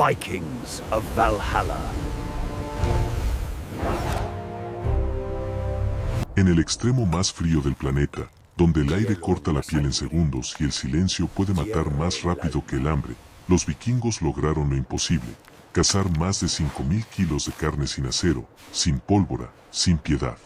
Vikings of Valhalla. En el extremo más frío del planeta, donde el aire corta la piel en segundos y el silencio puede matar más rápido que el hambre, los vikingos lograron lo imposible: cazar más de 5.000 kilos de carne sin acero, sin pólvora, sin piedad.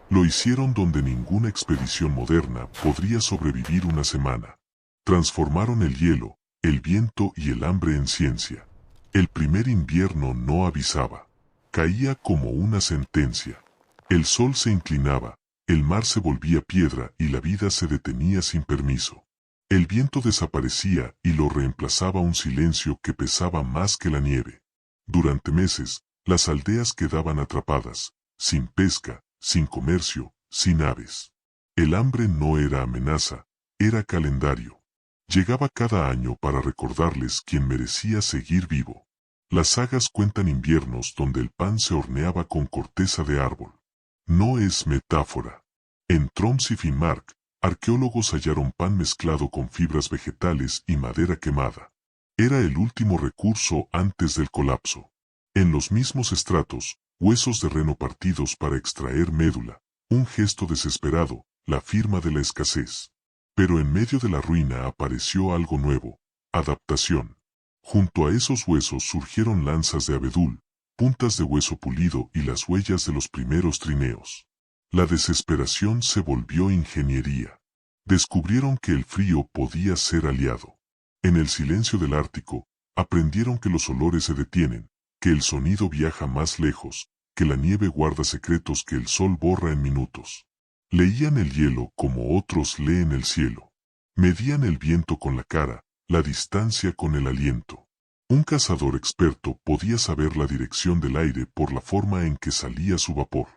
Lo hicieron donde ninguna expedición moderna podría sobrevivir una semana. Transformaron el hielo, el viento y el hambre en ciencia. El primer invierno no avisaba. Caía como una sentencia. El sol se inclinaba, el mar se volvía piedra y la vida se detenía sin permiso. El viento desaparecía y lo reemplazaba un silencio que pesaba más que la nieve. Durante meses, las aldeas quedaban atrapadas, sin pesca, sin comercio, sin aves. El hambre no era amenaza, era calendario. Llegaba cada año para recordarles quién merecía seguir vivo. Las sagas cuentan inviernos donde el pan se horneaba con corteza de árbol. No es metáfora. En Tromsø y Finnmark, arqueólogos hallaron pan mezclado con fibras vegetales y madera quemada. Era el último recurso antes del colapso. En los mismos estratos, huesos de reno partidos para extraer médula, un gesto desesperado, la firma de la escasez. Pero en medio de la ruina apareció algo nuevo: adaptación. Junto a esos huesos surgieron lanzas de abedul, puntas de hueso pulido y las huellas de los primeros trineos. La desesperación se volvió ingeniería. Descubrieron que el frío podía ser aliado. En el silencio del Ártico, aprendieron que los olores se detienen, que el sonido viaja más lejos, que la nieve guarda secretos que el sol borra en minutos. Leían el hielo como otros leen el cielo. Medían el viento con la cara, la distancia con el aliento. Un cazador experto podía saber la dirección del aire por la forma en que salía su vapor.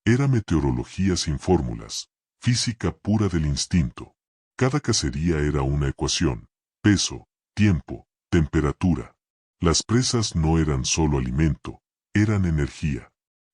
Era meteorología sin fórmulas, física pura del instinto. Cada cacería era una ecuación: peso, tiempo, temperatura. Las presas no eran solo alimento, eran energía.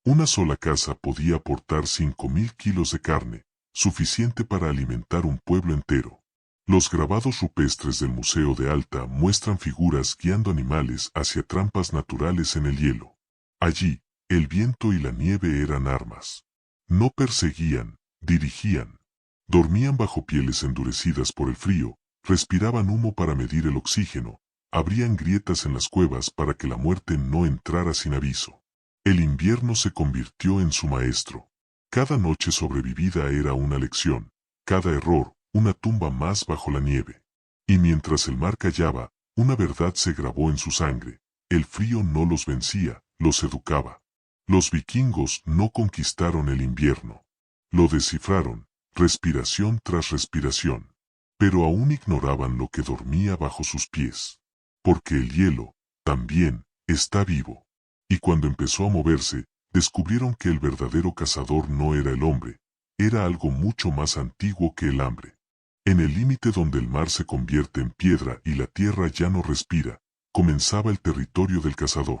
Una sola caza podía aportar 5.000 kilos de carne, suficiente para alimentar un pueblo entero. Los grabados rupestres del Museo de Alta muestran figuras guiando animales hacia trampas naturales en el hielo. Allí, el viento y la nieve eran armas. No perseguían, dirigían. Dormían bajo pieles endurecidas por el frío, respiraban humo para medir el oxígeno, abrían grietas en las cuevas para que la muerte no entrara sin aviso. El invierno se convirtió en su maestro. Cada noche sobrevivida era una lección, cada error, una tumba más bajo la nieve. Y mientras el mar callaba, una verdad se grabó en su sangre: el frío no los vencía, los educaba. Los vikingos no conquistaron el invierno. Lo descifraron, respiración tras respiración. Pero aún ignoraban lo que dormía bajo sus pies. Porque el hielo, también, está vivo. Y cuando empezó a moverse, descubrieron que el verdadero cazador no era el hombre, era algo mucho más antiguo que el hambre. En el límite donde el mar se convierte en piedra y la tierra ya no respira, comenzaba el territorio del cazador.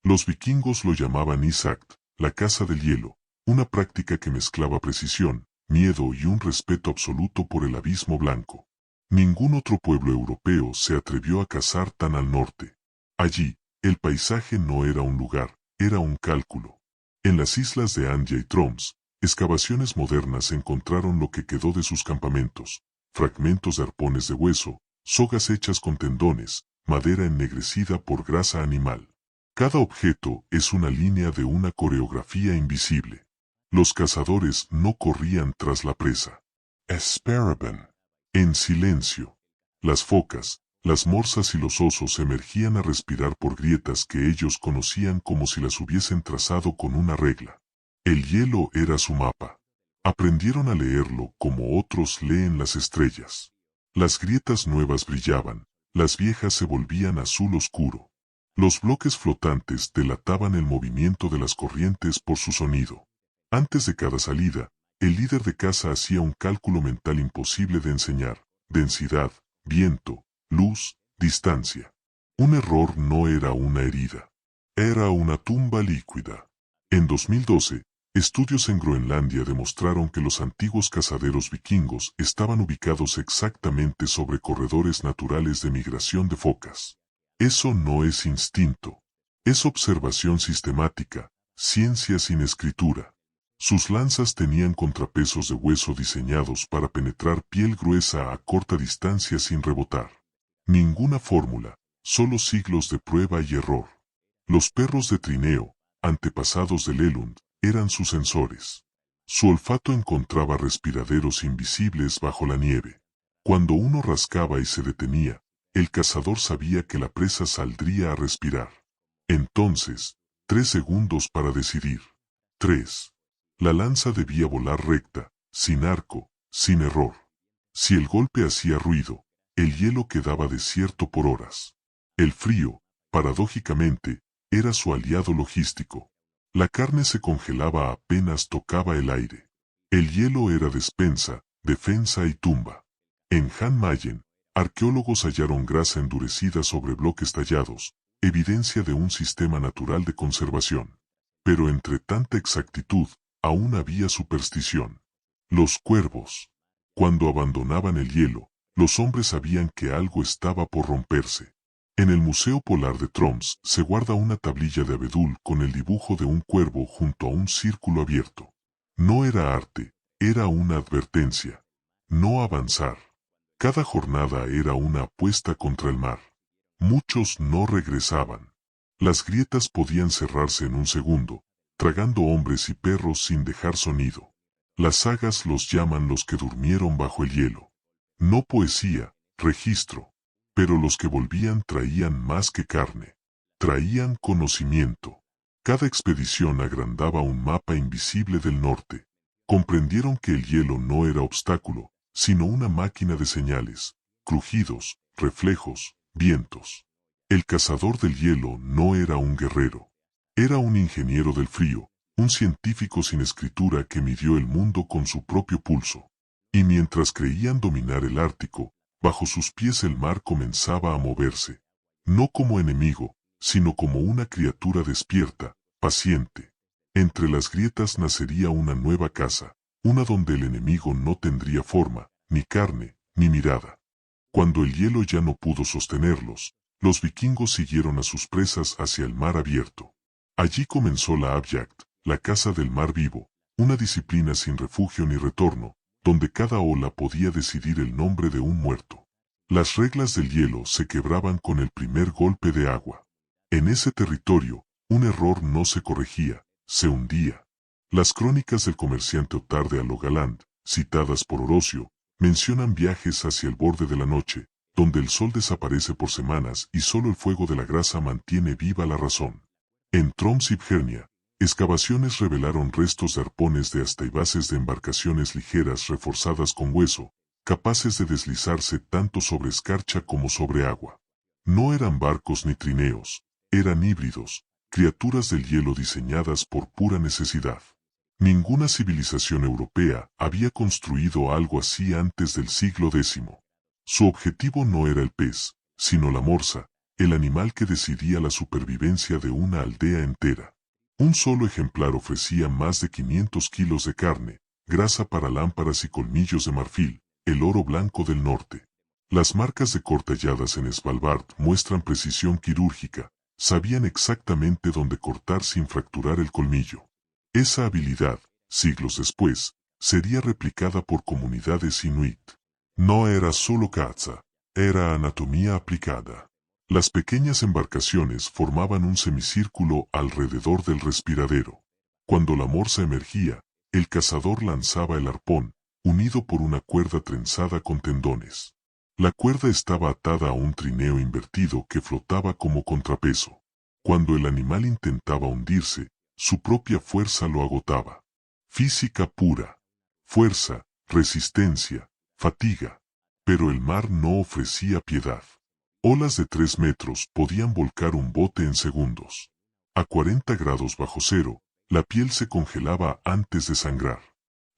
Los vikingos lo llamaban Isakt, la caza del hielo, una práctica que mezclaba precisión, miedo y un respeto absoluto por el abismo blanco. Ningún otro pueblo europeo se atrevió a cazar tan al norte. Allí, el paisaje no era un lugar, era un cálculo. En las islas de Andøya y Troms, excavaciones modernas encontraron lo que quedó de sus campamentos: fragmentos de arpones de hueso, sogas hechas con tendones, madera ennegrecida por grasa animal. Cada objeto es una línea de una coreografía invisible. Los cazadores no corrían tras la presa. Esperaban. En silencio. Las focas, las morsas y los osos emergían a respirar por grietas que ellos conocían como si las hubiesen trazado con una regla. El hielo era su mapa. Aprendieron a leerlo como otros leen las estrellas. Las grietas nuevas brillaban, las viejas se volvían azul oscuro. Los bloques flotantes delataban el movimiento de las corrientes por su sonido. Antes de cada salida, el líder de caza hacía un cálculo mental imposible de enseñar: densidad, viento, luz, distancia. Un error no era una herida. Era una tumba líquida. En 2012, estudios en Groenlandia demostraron que los antiguos cazaderos vikingos estaban ubicados exactamente sobre corredores naturales de migración de focas. Eso no es instinto. Es observación sistemática, ciencia sin escritura. Sus lanzas tenían contrapesos de hueso diseñados para penetrar piel gruesa a corta distancia sin rebotar. Ninguna fórmula, solo siglos de prueba y error. Los perros de trineo, antepasados del Elund, eran sus sensores. Su olfato encontraba respiraderos invisibles bajo la nieve. Cuando uno rascaba y se detenía, el cazador sabía que la presa saldría a respirar. Entonces, 3 segundos para decidir. 3. La lanza debía volar recta, sin arco, sin error. Si el golpe hacía ruido, el hielo quedaba desierto por horas. El frío, paradójicamente, era su aliado logístico. La carne se congelaba apenas tocaba el aire. El hielo era despensa, defensa y tumba. En Jan Mayen, arqueólogos hallaron grasa endurecida sobre bloques tallados, evidencia de un sistema natural de conservación. Pero entre tanta exactitud, aún había superstición. Los cuervos. Cuando abandonaban el hielo, los hombres sabían que algo estaba por romperse. En el Museo Polar de Troms se guarda una tablilla de abedul con el dibujo de un cuervo junto a un círculo abierto. No era arte, era una advertencia. No avanzar. Cada jornada era una apuesta contra el mar. Muchos no regresaban. Las grietas podían cerrarse en un segundo, tragando hombres y perros sin dejar sonido. Las sagas los llaman los que durmieron bajo el hielo. No poesía, registro. Pero los que volvían traían más que carne. Traían conocimiento. Cada expedición agrandaba un mapa invisible del norte. Comprendieron que el hielo no era obstáculo, sino una máquina de señales, crujidos, reflejos, vientos. El cazador del hielo no era un guerrero. Era un ingeniero del frío, un científico sin escritura que midió el mundo con su propio pulso. Y mientras creían dominar el Ártico, bajo sus pies el mar comenzaba a moverse. No como enemigo, sino como una criatura despierta, paciente. Entre las grietas nacería una nueva casa, una donde el enemigo no tendría forma, ni carne, ni mirada. Cuando el hielo ya no pudo sostenerlos, los vikingos siguieron a sus presas hacia el mar abierto. Allí comenzó la Abjakt, la caza del mar vivo, una disciplina sin refugio ni retorno, donde cada ola podía decidir el nombre de un muerto. Las reglas del hielo se quebraban con el primer golpe de agua. En ese territorio, un error no se corregía, se hundía. Las crónicas del comerciante Ottar de Alogaland, citadas por Orocio, mencionan viajes hacia el borde de la noche, donde el sol desaparece por semanas y solo el fuego de la grasa mantiene viva la razón. En Troms y Bjernia, excavaciones revelaron restos de arpones de asta y bases de embarcaciones ligeras reforzadas con hueso, capaces de deslizarse tanto sobre escarcha como sobre agua. No eran barcos ni trineos, eran híbridos, criaturas del hielo diseñadas por pura necesidad. Ninguna civilización europea había construido algo así antes del siglo X. Su objetivo no era el pez, sino la morsa, el animal que decidía la supervivencia de una aldea entera. Un solo ejemplar ofrecía más de 500 kilos de carne, grasa para lámparas y colmillos de marfil, el oro blanco del norte. Las marcas de cortalladas en Svalbard muestran precisión quirúrgica, sabían exactamente dónde cortar sin fracturar el colmillo. Esa habilidad, siglos después, sería replicada por comunidades inuit. No era solo caza, era anatomía aplicada. Las pequeñas embarcaciones formaban un semicírculo alrededor del respiradero. Cuando la morsa emergía, el cazador lanzaba el arpón, unido por una cuerda trenzada con tendones. La cuerda estaba atada a un trineo invertido que flotaba como contrapeso. Cuando el animal intentaba hundirse, su propia fuerza lo agotaba. Física pura. Fuerza, resistencia, fatiga. Pero el mar no ofrecía piedad. Olas de 3 metros podían volcar un bote en segundos. A 40 grados bajo cero, la piel se congelaba antes de sangrar.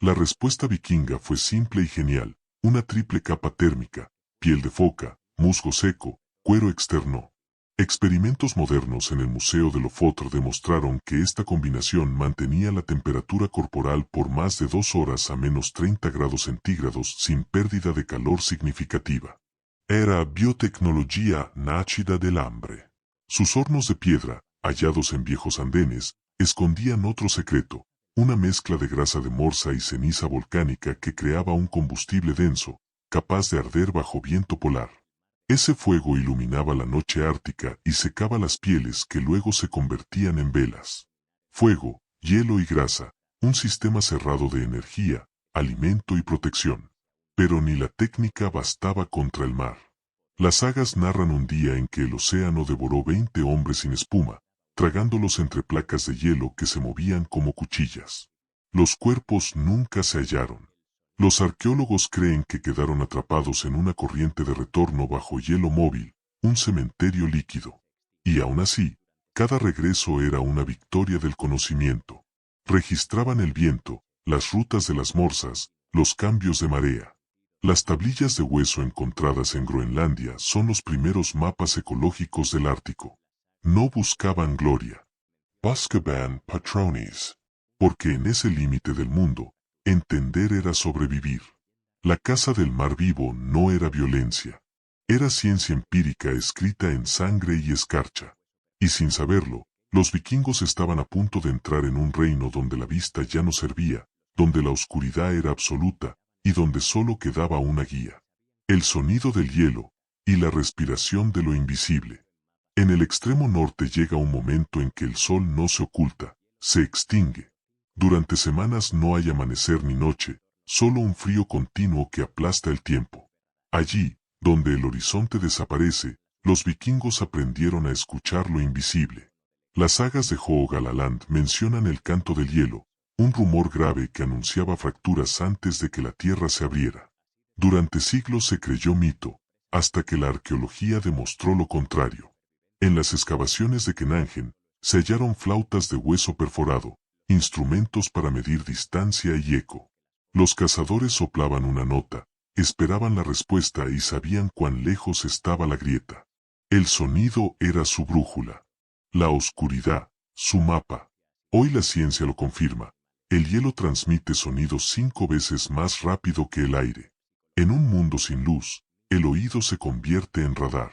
La respuesta vikinga fue simple y genial, una triple capa térmica, piel de foca, musgo seco, cuero externo. Experimentos modernos en el Museo de Lofotr demostraron que esta combinación mantenía la temperatura corporal por más de 2 horas a menos 30 grados centígrados sin pérdida de calor significativa. Era biotecnología nacida del hambre. Sus hornos de piedra, hallados en viejos andenes, escondían otro secreto, una mezcla de grasa de morsa y ceniza volcánica que creaba un combustible denso, capaz de arder bajo viento polar. Ese fuego iluminaba la noche ártica y secaba las pieles que luego se convertían en velas. Fuego, hielo y grasa, un sistema cerrado de energía, alimento y protección. Pero ni la técnica bastaba contra el mar. Las sagas narran un día en que el océano devoró 20 hombres sin espuma, tragándolos entre placas de hielo que se movían como cuchillas. Los cuerpos nunca se hallaron. Los arqueólogos creen que quedaron atrapados en una corriente de retorno bajo hielo móvil, un cementerio líquido. Y aún así, cada regreso era una victoria del conocimiento. Registraban el viento, las rutas de las morsas, los cambios de marea. Las tablillas de hueso encontradas en Groenlandia son los primeros mapas ecológicos del Ártico. No buscaban gloria. Buscaban patrones. Porque en ese límite del mundo, entender era sobrevivir. La caza del mar vivo no era violencia. Era ciencia empírica escrita en sangre y escarcha. Y sin saberlo, los vikingos estaban a punto de entrar en un reino donde la vista ya no servía, donde la oscuridad era absoluta, y donde solo quedaba una guía. El sonido del hielo, y la respiración de lo invisible. En el extremo norte llega un momento en que el sol no se oculta, se extingue. Durante semanas no hay amanecer ni noche, solo un frío continuo que aplasta el tiempo. Allí, donde el horizonte desaparece, los vikingos aprendieron a escuchar lo invisible. Las sagas de Hogalaland mencionan el canto del hielo, un rumor grave que anunciaba fracturas antes de que la tierra se abriera. Durante siglos se creyó mito, hasta que la arqueología demostró lo contrario. En las excavaciones de Kenangen, se hallaron flautas de hueso perforado, instrumentos para medir distancia y eco. Los cazadores soplaban una nota, esperaban la respuesta y sabían cuán lejos estaba la grieta. El sonido era su brújula. La oscuridad, su mapa. Hoy la ciencia lo confirma. El hielo transmite sonidos 5 veces más rápido que el aire. En un mundo sin luz, el oído se convierte en radar.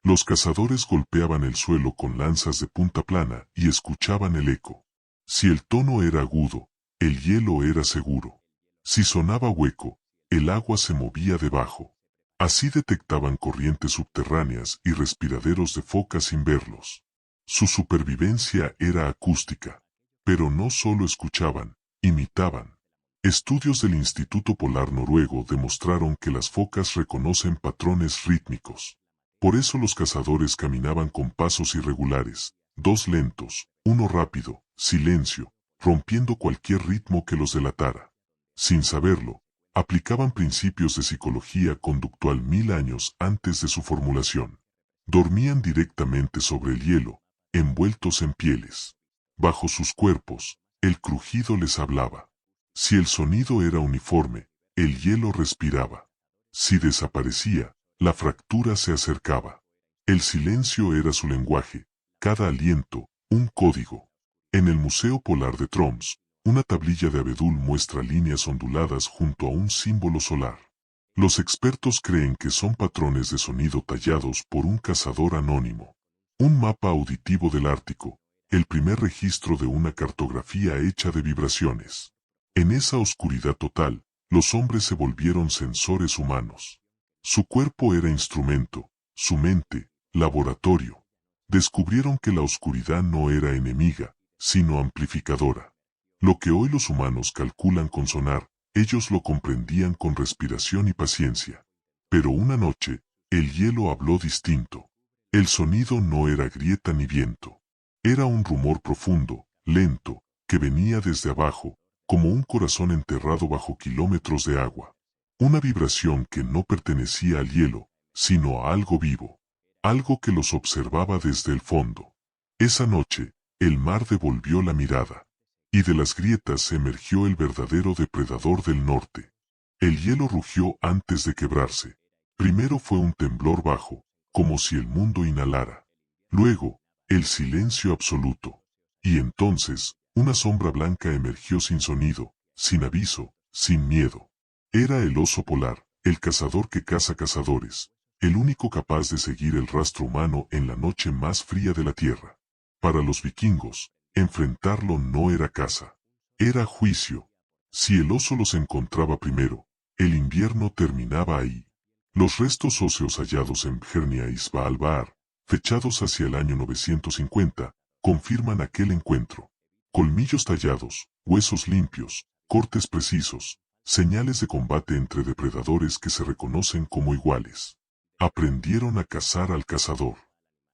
Los cazadores golpeaban el suelo con lanzas de punta plana y escuchaban el eco. Si el tono era agudo, el hielo era seguro. Si sonaba hueco, el agua se movía debajo. Así detectaban corrientes subterráneas y respiraderos de focas sin verlos. Su supervivencia era acústica. Pero no solo escuchaban, imitaban. Estudios del Instituto Polar Noruego demostraron que las focas reconocen patrones rítmicos. Por eso los cazadores caminaban con pasos irregulares, 2 lentos, 1 rápido, silencio, rompiendo cualquier ritmo que los delatara. Sin saberlo, aplicaban principios de psicología conductual 1000 años antes de su formulación. Dormían directamente sobre el hielo, envueltos en pieles. Bajo sus cuerpos, el crujido les hablaba. Si el sonido era uniforme, el hielo respiraba. Si desaparecía, la fractura se acercaba. El silencio era su lenguaje, cada aliento, un código. En el Museo Polar de Troms, una tablilla de abedul muestra líneas onduladas junto a un símbolo solar. Los expertos creen que son patrones de sonido tallados por un cazador anónimo. Un mapa auditivo del Ártico, el primer registro de una cartografía hecha de vibraciones. En esa oscuridad total, los hombres se volvieron sensores humanos. Su cuerpo era instrumento, su mente, laboratorio. Descubrieron que la oscuridad no era enemiga, sino amplificadora. Lo que hoy los humanos calculan con sonar, ellos lo comprendían con respiración y paciencia. Pero una noche, el hielo habló distinto. El sonido no era grieta ni viento. Era un rumor profundo, lento, que venía desde abajo, como un corazón enterrado bajo kilómetros de agua. Una vibración que no pertenecía al hielo, sino a algo vivo. Algo que los observaba desde el fondo. Esa noche, el mar devolvió la mirada. Y de las grietas emergió el verdadero depredador del norte. El hielo rugió antes de quebrarse. Primero fue un temblor bajo, como si el mundo inhalara. Luego, el silencio absoluto. Y entonces, una sombra blanca emergió sin sonido, sin aviso, sin miedo. Era el oso polar, el cazador que caza cazadores. el único capaz de seguir el rastro humano en la noche más fría de la tierra. Para los vikingos, enfrentarlo no era caza, era juicio. Si el oso los encontraba primero, el invierno terminaba ahí. Los restos óseos hallados en Björnia y Svalbard, fechados hacia el año 950, confirman aquel encuentro. Colmillos tallados, huesos limpios, cortes precisos, señales de combate entre depredadores que se reconocen como iguales. Aprendieron a cazar al cazador.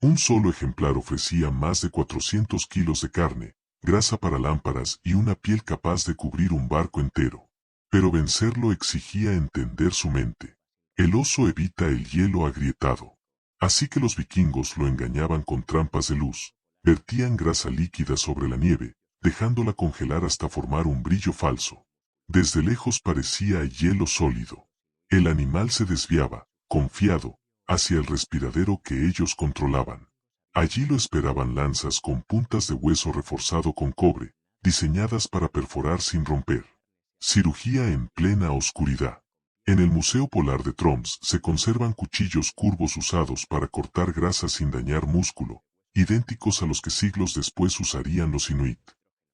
Un solo ejemplar ofrecía más de 400 kilos de carne, grasa para lámparas y una piel capaz de cubrir un barco entero. Pero vencerlo exigía entender su mente. El oso evita el hielo agrietado. Así que los vikingos lo engañaban con trampas de luz, vertían grasa líquida sobre la nieve, dejándola congelar hasta formar un brillo falso. Desde lejos parecía hielo sólido. El animal se desviaba, confiado, hacia el respiradero que ellos controlaban. Allí lo esperaban lanzas con puntas de hueso reforzado con cobre, diseñadas para perforar sin romper. Cirugía en plena oscuridad. En el Museo Polar de Troms se conservan cuchillos curvos usados para cortar grasa sin dañar músculo, idénticos a los que siglos después usarían los inuit.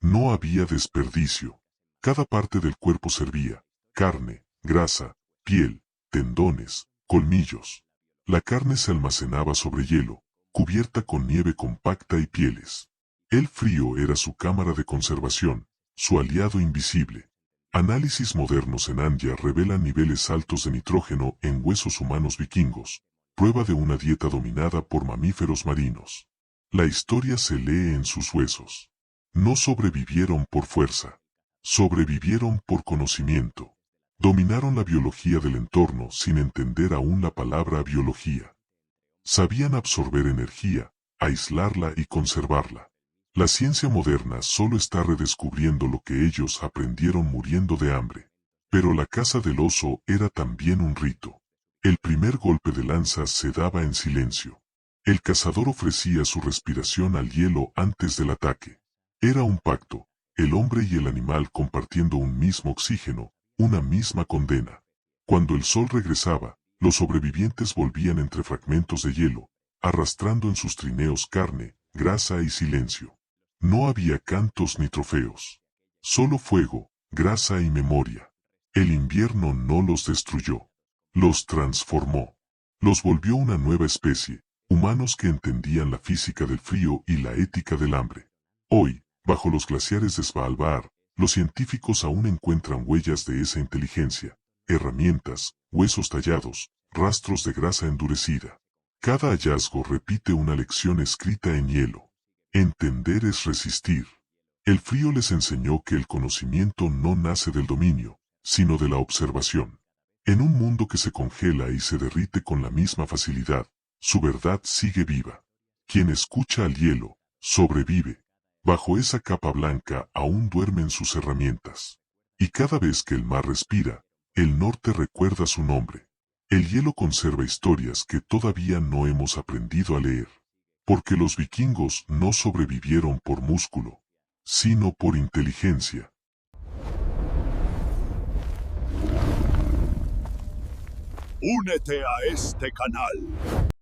No había desperdicio. Cada parte del cuerpo servía: carne, grasa, piel, tendones, colmillos. La carne se almacenaba sobre hielo, cubierta con nieve compacta y pieles. El frío era su cámara de conservación, su aliado invisible. Análisis modernos en Anya revelan niveles altos de nitrógeno en huesos humanos vikingos, prueba de una dieta dominada por mamíferos marinos. La historia se lee en sus huesos. No sobrevivieron por fuerza, sobrevivieron por conocimiento. Dominaron la biología del entorno sin entender aún la palabra biología. Sabían absorber energía, aislarla y conservarla. La ciencia moderna solo está redescubriendo lo que ellos aprendieron muriendo de hambre. Pero la caza del oso era también un rito. El primer golpe de lanza se daba en silencio. El cazador ofrecía su respiración al hielo antes del ataque. Era un pacto, el hombre y el animal compartiendo un mismo oxígeno, una misma condena. Cuando el sol regresaba, los sobrevivientes volvían entre fragmentos de hielo, arrastrando en sus trineos carne, grasa y silencio. No había cantos ni trofeos. Solo fuego, grasa y memoria. El invierno no los destruyó. Los transformó. Los volvió una nueva especie, humanos que entendían la física del frío y la ética del hambre. Hoy, bajo los glaciares de Svalbard, los científicos aún encuentran huellas de esa inteligencia, herramientas, huesos tallados, rastros de grasa endurecida. Cada hallazgo repite una lección escrita en hielo. Entender es resistir. El frío les enseñó que el conocimiento no nace del dominio, sino de la observación. En un mundo que se congela y se derrite con la misma facilidad, su verdad sigue viva. Quien escucha al hielo, sobrevive. Bajo esa capa blanca aún duermen sus herramientas. Y cada vez que el mar respira, el norte recuerda su nombre. El hielo conserva historias que todavía no hemos aprendido a leer. Porque los vikingos no sobrevivieron por músculo, sino por inteligencia. Únete a este canal.